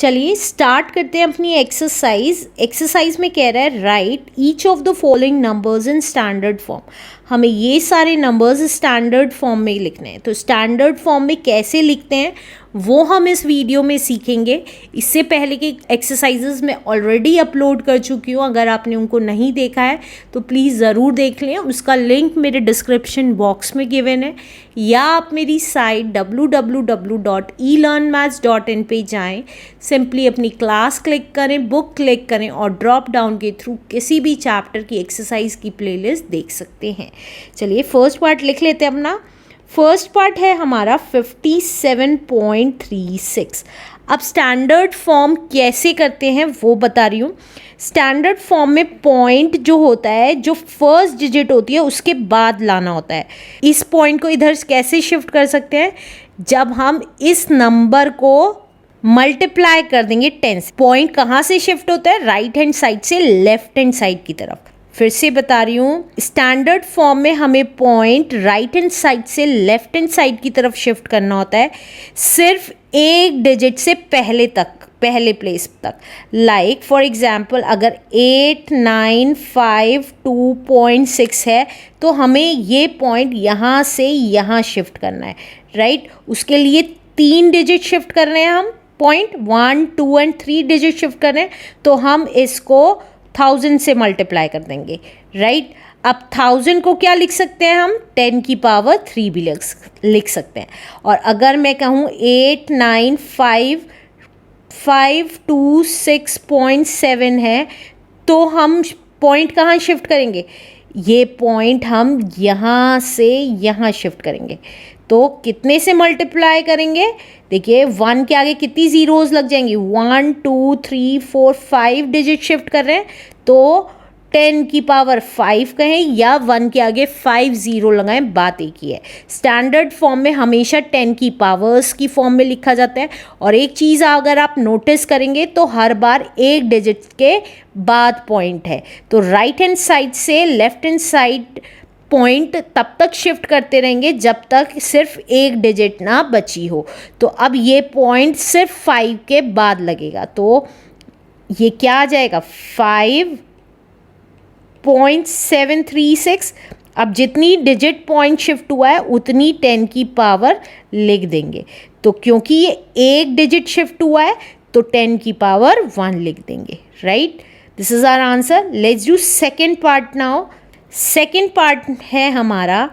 चलिए स्टार्ट करते हैं अपनी एक्सरसाइज में कह रहा है right each of the following numbers in standard form. हमें ये सारे नंबर्स स्टैंडर्ड फॉर्म में लिखने हैं। तो स्टैंडर्ड फॉर्म में कैसे लिखते हैं वो हम इस वीडियो में सीखेंगे। इससे पहले के एक्सरसाइजेस मैं ऑलरेडी अपलोड कर चुकी हूँ, अगर आपने उनको नहीं देखा है तो प्लीज़ ज़रूर देख लें। उसका लिंक मेरे डिस्क्रिप्शन बॉक्स में गिवन है, या आप मेरी साइट www.elearnmaths.in पे जाएं, सिंपली अपनी क्लास क्लिक करें, बुक क्लिक करें और ड्रॉप डाउन के थ्रू किसी भी चैप्टर की एक्सरसाइज की प्लेलिस्ट देख सकते हैं। चलिए फर्स्ट पार्ट लिख लेते हैं अपना। फर्स्ट पार्ट है हमारा 57.36। अब स्टैंडर्ड फॉर्म कैसे करते हैं वो बता रही हूँ। स्टैंडर्ड फॉर्म में पॉइंट जो होता है, जो फर्स्ट डिजिट होती है उसके बाद लाना होता है। इस पॉइंट को इधर कैसे शिफ्ट कर सकते हैं, जब हम इस नंबर को मल्टीप्लाई कर देंगे 10 से। पॉइंट कहाँ से शिफ्ट होता है, राइट हैंड साइड से लेफ्ट हैंड साइड की तरफ। फिर से बता रही हूँ, स्टैंडर्ड फॉर्म में हमें पॉइंट राइट हैंड साइड से लेफ्ट हैंड साइड की तरफ शिफ्ट करना होता है, सिर्फ एक डिजिट से पहले प्लेस तक। लाइक फॉर एग्जाम्पल अगर 8952.6 है तो हमें ये पॉइंट यहाँ से यहाँ शिफ्ट करना है, राइट। उसके लिए 3 डिजिट शिफ्ट कर रहे हैं हम, पॉइंट 1, 2 एंड 3 डिजिट शिफ्ट कर रहे हैं, तो हम इसको 1000 से मल्टीप्लाई कर देंगे, राइट। अब 1000 को क्या लिख सकते हैं हम, 10 की पावर 3 भी लिख सकते हैं। और अगर मैं कहूँ 895526.7 है तो हम पॉइंट कहाँ शिफ्ट करेंगे, ये पॉइंट हम यहाँ से यहाँ शिफ्ट करेंगे। तो कितने से मल्टीप्लाई करेंगे, देखिए 1 के आगे कितनी ज़ीरोज़ लग जाएंगी, 1 2 3 4 5 डिजिट शिफ्ट कर रहे हैं, तो 10 की पावर 5 कहें या 1 के आगे 5 ज़ीरो लगाएं, बात एक ही है। स्टैंडर्ड फॉर्म में हमेशा 10 की पावर्स की फॉर्म में लिखा जाता है। और एक चीज़ अगर आप नोटिस करेंगे तो हर बार एक डिजिट के बाद पॉइंट है, तो राइट हैंड साइड से लेफ्ट हैंड साइड पॉइंट तब तक शिफ्ट करते रहेंगे जब तक सिर्फ एक डिजिट ना बची हो। तो अब ये पॉइंट सिर्फ 5 के बाद लगेगा, तो ये क्या आ जाएगा 5.736। अब जितनी डिजिट पॉइंट शिफ्ट हुआ है उतनी 10 की पावर लिख देंगे। तो क्योंकि ये एक डिजिट शिफ्ट हुआ है तो 10 की पावर 1 लिख देंगे, right. This is our answer. Let's do second part now. Second part है हमारा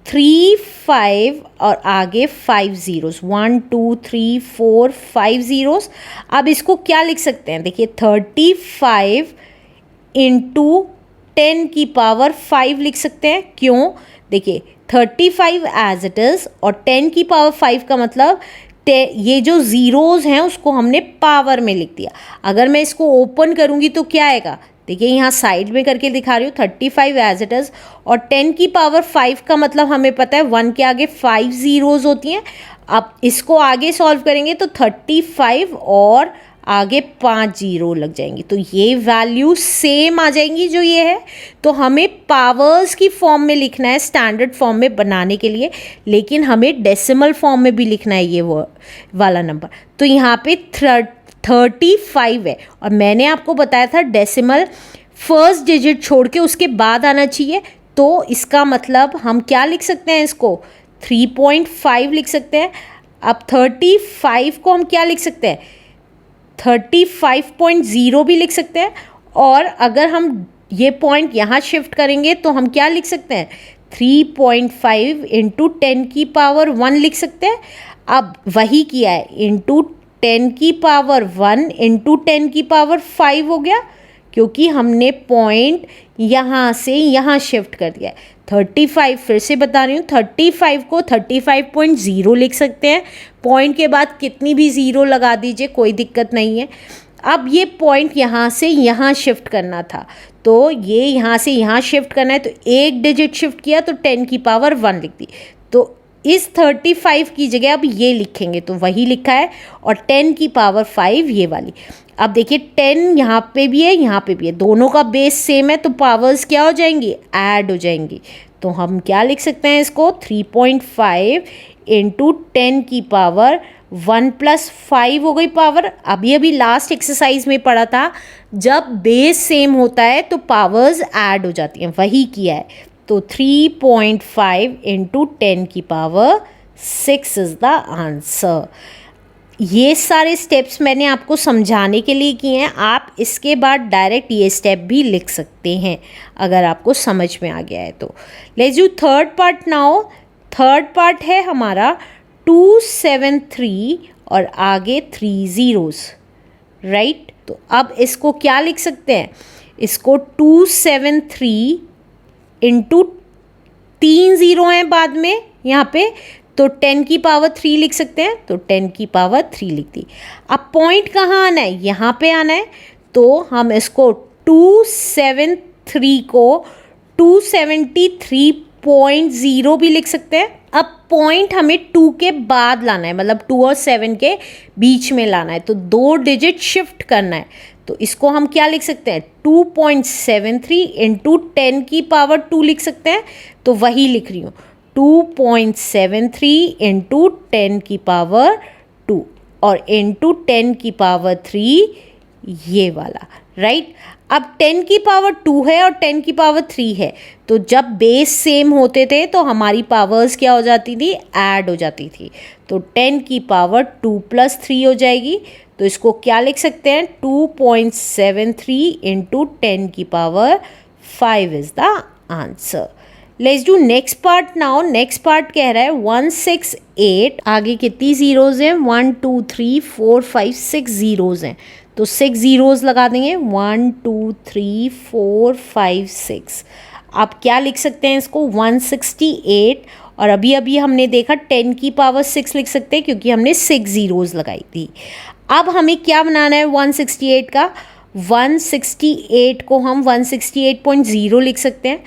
3 5 और आगे 5 ज़ीरोज़, 1 2 3 4 5 ज़ीरोज़। अब इसको क्या लिख सकते हैं, देखिए 35 इंटू 10 की पावर 5 लिख सकते हैं। क्यों, देखिए 35 एज इट इज़ और 10 की पावर 5 का मतलब ये जो ज़ीरोज़ हैं उसको हमने पावर में लिख दिया। अगर मैं इसको ओपन करूँगी तो क्या आएगा, देखिए यहाँ साइड में करके दिखा रही हूँ, 35 एज इट इज़ और 10 की पावर 5 का मतलब हमें पता है 1 के आगे 5 ज़ीरोज़ होती हैं। अब इसको आगे सॉल्व करेंगे तो 35 और आगे 5 ज़ीरो लग जाएंगी, तो ये वैल्यू सेम आ जाएंगी जो ये है। तो हमें पावर्स की फॉर्म में लिखना है स्टैंडर्ड फॉर्म में बनाने के लिए, लेकिन हमें डेसिमल फॉर्म में भी लिखना है ये वाला नंबर। तो यहाँ पे 35 है और मैंने आपको बताया था डेसिमल फर्स्ट डिजिट छोड़ के उसके बाद आना चाहिए, तो इसका मतलब हम क्या लिख सकते हैं, इसको 3.5 लिख सकते हैं। अब 35 को हम क्या लिख सकते हैं, 35.0 भी लिख सकते हैं। और अगर हम ये पॉइंट यहाँ शिफ्ट करेंगे तो हम क्या लिख सकते हैं, 3.5 इंटू 10 की पावर 1 लिख सकते हैं। अब वही किया है, इंटू 10 की पावर 1 इंटू 10 की पावर 5 हो गया, क्योंकि हमने पॉइंट यहाँ से यहाँ शिफ्ट कर दिया है। 35 फिर से बता रही हूँ, 35 को 35.0 लिख सकते हैं। पॉइंट के बाद कितनी भी ज़ीरो लगा दीजिए, कोई दिक्कत नहीं है। अब ये पॉइंट यहाँ से यहाँ शिफ्ट करना था, तो ये यहाँ से यहाँ शिफ्ट करना है, तो एक डिजिट शिफ्ट किया तो 10 की पावर 1 लिख दी। तो इस 35 की जगह अब ये लिखेंगे, तो वही लिखा है, और 10 की पावर 5 ये वाली। अब देखिए 10 यहाँ पे भी है, यहाँ पे भी है, दोनों का बेस सेम है, तो पावर्स क्या हो जाएंगी, ऐड हो जाएंगी। तो हम क्या लिख सकते हैं इसको, 3.5 इंटू 10 की पावर 1 + 5 हो गई पावर। अभी लास्ट एक्सरसाइज में पढ़ा था, जब बेस सेम होता है तो पावर्स ऐड हो जाती हैं, वही किया है। तो 3.5 × 10 की पावर 6 इज़ द आंसर। ये सारे स्टेप्स मैंने आपको समझाने के लिए किए हैं। आप इसके बाद डायरेक्ट ये स्टेप भी लिख सकते हैं अगर आपको समझ में आ गया है तो। Let's do third part now. Third part है हमारा 273 और आगे 3 zeros, राइट। तो अब इसको क्या लिख सकते हैं, इसको 273 × 3 0 हैं बाद में यहाँ पे, तो 10 की पावर 3 लिख सकते हैं। तो 10 की पावर 3 लिख दी। अब पॉइंट कहाँ आना है, यहाँ पे आना है। तो हम इसको 273 को 273.0 भी लिख सकते हैं। अब पॉइंट हमें 2 के बाद लाना है, मतलब 2 और 7 के बीच में लाना है, तो 2 डिजिट शिफ्ट करना है। तो इसको हम क्या लिख सकते हैं, 2.73 × 10 की पावर 2 लिख सकते हैं। तो वही लिख रही हूँ, 2.73 × 10 की पावर 2 और × 10 की पावर 3 ये वाला, राइट। अब 10 की पावर 2 है और 10 की पावर 3 है, तो जब बेस सेम होते थे तो हमारी पावर्स क्या हो जाती थी, ऐड हो जाती थी। तो 10 की पावर 2 + 3 हो जाएगी। तो इसको क्या लिख सकते हैं, 2.73 × 10 की power 5 is the answer. Let's do next part now. Next part कह रहा है 168, आगे कितनी जीरोज़ हैं, 1 2 3 4 5 6 जीरोज़ हैं, तो 6 जीरोज़ लगा देंगे, 1 2 3 4 5 6। आप क्या लिख सकते हैं इसको, 168, और अभी हमने देखा 10 की पावर 6 लिख सकते हैं क्योंकि हमने 6 जीरोज़ लगाई थी। अब हमें क्या बनाना है 168 का, 168 को हम 168.0 लिख सकते हैं।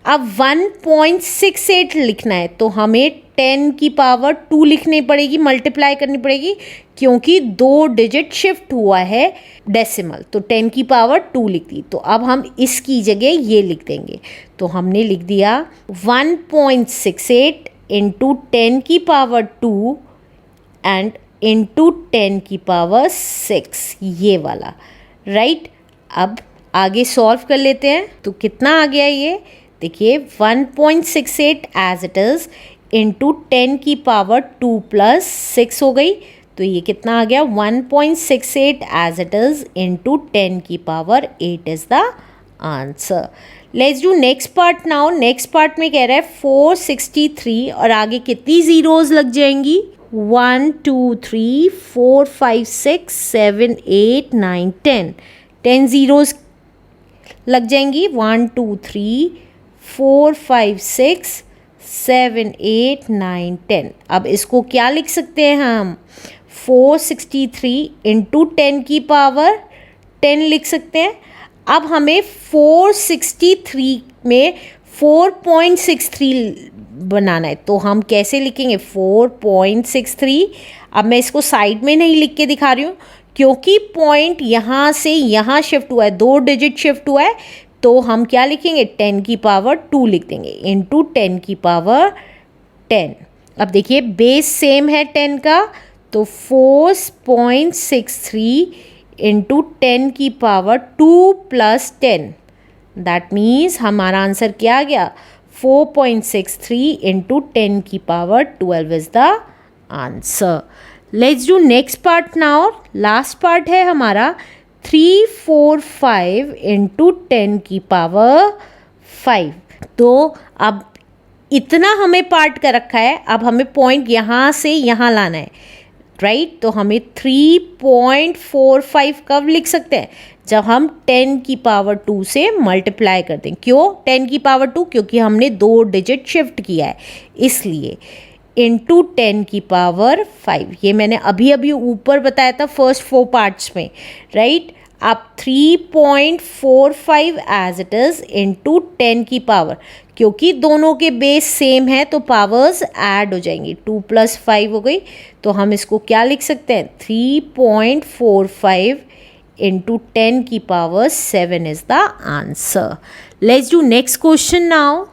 अब 1.68 लिखना है तो हमें 10 की पावर 2 लिखनी पड़ेगी, मल्टीप्लाई करनी पड़ेगी, क्योंकि 2 डिजिट शिफ्ट हुआ है डेसिमल, तो 10 की पावर 2 लिख दी। तो अब हम इसकी जगह ये लिख देंगे। तो हमने लिख दिया 1.68 × 10 की पावर 2 एंड × 10 की पावर 6, ये वाला, राइट। अब आगे सॉल्व कर लेते हैं। तो कितना आ गया ये, देखिए 1.68 एज इट इज़ × 10 की पावर 2 + 6 हो गई। तो ये कितना आ गया, 1.68 एज इट इज़ × 10 की power 8 is the answer. Let's do next part now. Next part में कह रहा है 463 और आगे कितनी जीरोज़ लग जाएंगी, 1 2 3 4 5 6 7 8 9 10, 10 जीरोज़ लग जाएंगी, 1 2 3 4 5 6 7 8 9 10। अब इसको क्या लिख सकते हैं हम, 463 × 10 की पावर 10 लिख सकते हैं। अब हमें 463 में 4.63 बनाना है, तो हम कैसे लिखेंगे, 4.63। अब मैं इसको साइड में नहीं लिख के दिखा रही हूँ क्योंकि पॉइंट यहाँ से यहाँ शिफ्ट हुआ है, 2 डिजिट शिफ्ट हुआ है, तो हम क्या लिखेंगे, 10 की पावर 2 लिख देंगे × 10 की पावर 10। अब देखिए बेस सेम है 10 का, तो 4.63 × 10 की पावर 2 + 10, दैट मीन्स हमारा आंसर क्या आ गया, 4.63 × 10 की power 12 is the answer. Let's do next part now. Last part है हमारा 345 × 10 की पावर 5। तो अब इतना हमें पार्ट कर रखा है, अब हमें पॉइंट यहाँ से यहाँ लाना है, राइट। तो हमें 3.45 कब लिख सकते हैं, जब हम 10 की पावर 2 से मल्टीप्लाई कर दें। क्यों 10 की पावर 2, क्योंकि हमने 2 डिजिट शिफ्ट किया है इसलिए, × 10 की पावर 5। ये मैंने अभी ऊपर बताया था फर्स्ट 4 पार्ट्स में, राइट। अब 3.45 एज इट इज़ × 10 की पावर, क्योंकि दोनों के बेस सेम है तो पावर्स ऐड हो जाएंगी, 2 + 5 हो गई। तो हम इसको क्या लिख सकते हैं, 3.45 × 10 की power 7 is the answer. Let's do next question now.